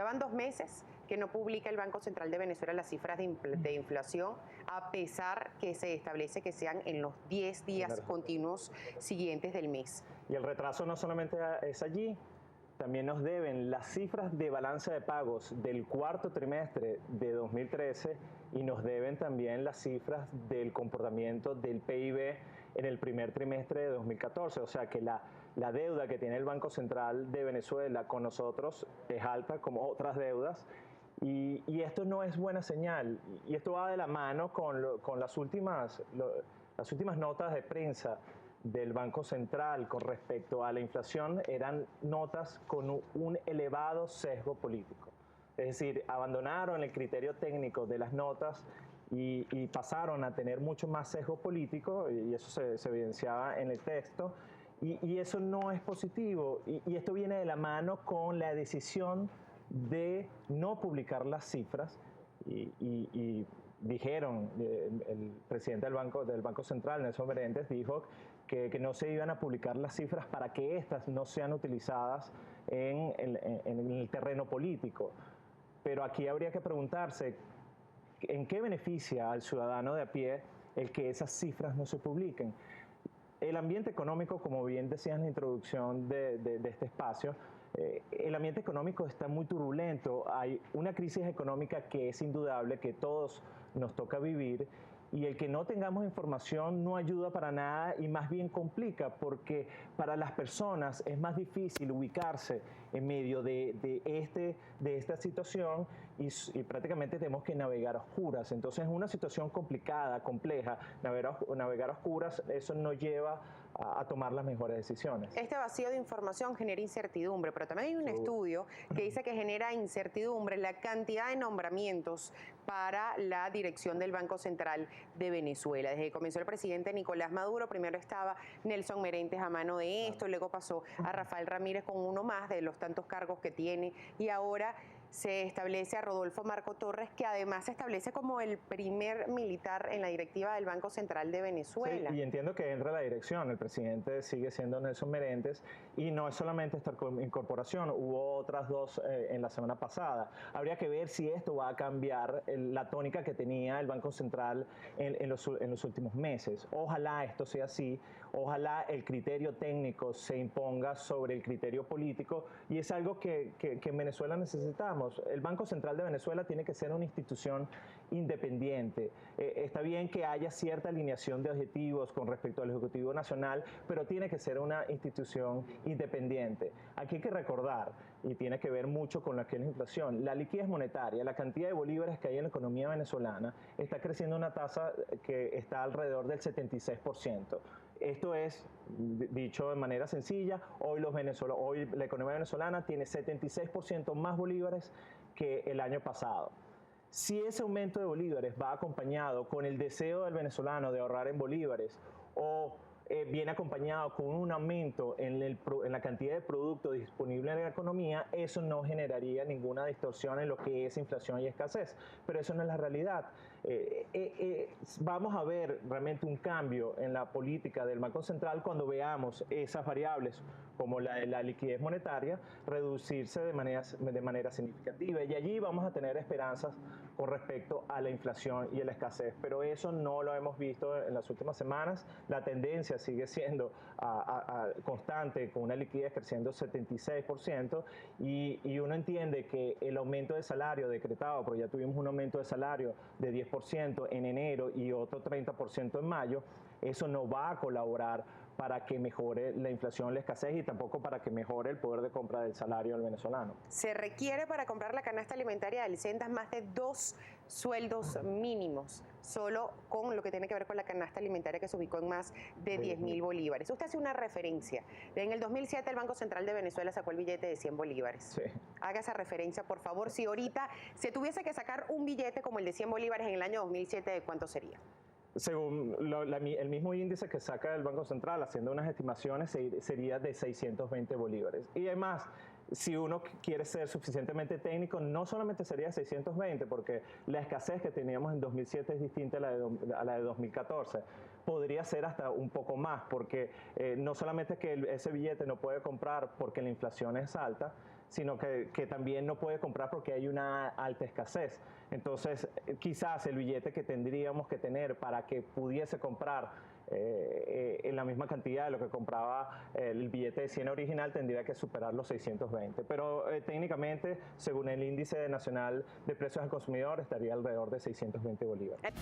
Ya van 2 meses que no publica el Banco Central de Venezuela las cifras de inflación, a pesar que se establece que sean en los 10 días continuos siguientes del mes. Y el retraso no solamente es allí, también nos deben las cifras de balance de pagos del cuarto trimestre de 2013 y nos deben también las cifras del comportamiento del PIB en el primer trimestre de 2014. O sea que la deuda que tiene el Banco Central de Venezuela con nosotros es alta como otras deudas. Y esto no es buena señal. Y esto va de la mano con las últimas notas de prensa del Banco Central con respecto a la inflación. Eran notas con un elevado sesgo político. Es decir, abandonaron el criterio técnico de las notas y pasaron a tener mucho más sesgo político, y eso se evidenciaba en el texto, y eso no es positivo. Y esto viene de la mano con la decisión de no publicar las cifras y dijeron, el presidente del Banco Central, Nelson Meréndez, dijo que no se iban a publicar las cifras para que éstas no sean utilizadas en el terreno político. Pero aquí habría que preguntarse, ¿en qué beneficia al ciudadano de a pie el que esas cifras no se publiquen? El ambiente económico, como bien decías en la introducción de este espacio, el ambiente económico está muy turbulento. Hay una crisis económica que es indudable, que todos nos toca vivir, y el que no tengamos información no ayuda para nada y más bien complica, porque para las personas es más difícil ubicarse en medio de esta situación y prácticamente tenemos que navegar a oscuras. Entonces es una situación complicada, compleja. Navegar a oscuras, eso no lleva a tomar las mejores decisiones. Este vacío de información genera incertidumbre, pero también hay un estudio que dice que genera incertidumbre la cantidad de nombramientos para la dirección del Banco Central de Venezuela. Desde que comenzó el presidente Nicolás Maduro, primero estaba Nelson Meréndez a mano de esto, luego pasó a Rafael Ramírez con uno más de los tantos cargos que tiene, y ahora se establece a Rodolfo Marco Torres, que además se establece como el primer militar en la directiva del Banco Central de Venezuela. Sí, y entiendo que entra la dirección. El presidente sigue siendo Nelson Meréndez, y no es solamente esta incorporación, hubo otras dos en la semana pasada. Habría que ver si esto va a cambiar la tónica que tenía el Banco Central en los últimos meses. Ojalá esto sea así, ojalá el criterio técnico se imponga sobre el criterio político, y es algo que en Venezuela necesitamos. El Banco Central de Venezuela tiene que ser una institución independiente. Está bien que haya cierta alineación de objetivos con respecto al Ejecutivo Nacional, pero tiene que ser una institución independiente. Aquí hay que recordar, y tiene que ver mucho con lo que es la inflación, la liquidez monetaria, la cantidad de bolívares que hay en la economía venezolana, está creciendo a una tasa que está alrededor del 76%. Esto es, dicho de manera sencilla, hoy la economía venezolana tiene 76% más bolívares que el año pasado. Si ese aumento de bolívares va acompañado con el deseo del venezolano de ahorrar en bolívares, o viene acompañado con un aumento en la cantidad de productos disponibles en la economía, eso no generaría ninguna distorsión en lo que es inflación y escasez. Pero eso no es la realidad. Vamos a ver realmente un cambio en la política del Banco Central cuando veamos esas variables, como la liquidez monetaria, reducirse de manera significativa. Y allí vamos a tener esperanzas con respecto a la inflación y a la escasez. Pero eso no lo hemos visto en las últimas semanas. La tendencia sigue siendo constante, con una liquidez creciendo 76%, y uno entiende que el aumento de salario decretado, porque ya tuvimos un aumento de salario de 10% en enero y otro 30% en mayo, eso no va a colaborar para que mejore la inflación, la escasez, y tampoco para que mejore el poder de compra del salario del venezolano. Se requiere para comprar la canasta alimentaria del CENTAS más de 2 sueldos mínimos, solo con lo que tiene que ver con la canasta alimentaria, que se ubicó en más de 10.000 bolívares. Usted hace una referencia. En el 2007 el Banco Central de Venezuela sacó el billete de 100 bolívares. Sí. Haga esa referencia, por favor. Si ahorita se tuviese que sacar un billete como el de 100 bolívares en el año 2007, ¿de cuánto sería? Según el mismo índice que saca el Banco Central, haciendo unas estimaciones, sería de 620 bolívares. Y además, si uno quiere ser suficientemente técnico, no solamente sería 620, porque la escasez que teníamos en 2007 es distinta a la de 2014. podría ser hasta un poco más, porque no solamente es que ese billete no puede comprar porque la inflación es alta, sino que también no puede comprar porque hay una alta escasez. Entonces, quizás el billete que tendríamos que tener para que pudiese comprar en la misma cantidad de lo que compraba el billete de 100 original tendría que superar los 620. Pero técnicamente, según el índice nacional de precios al consumidor, estaría alrededor de 620 bolívares.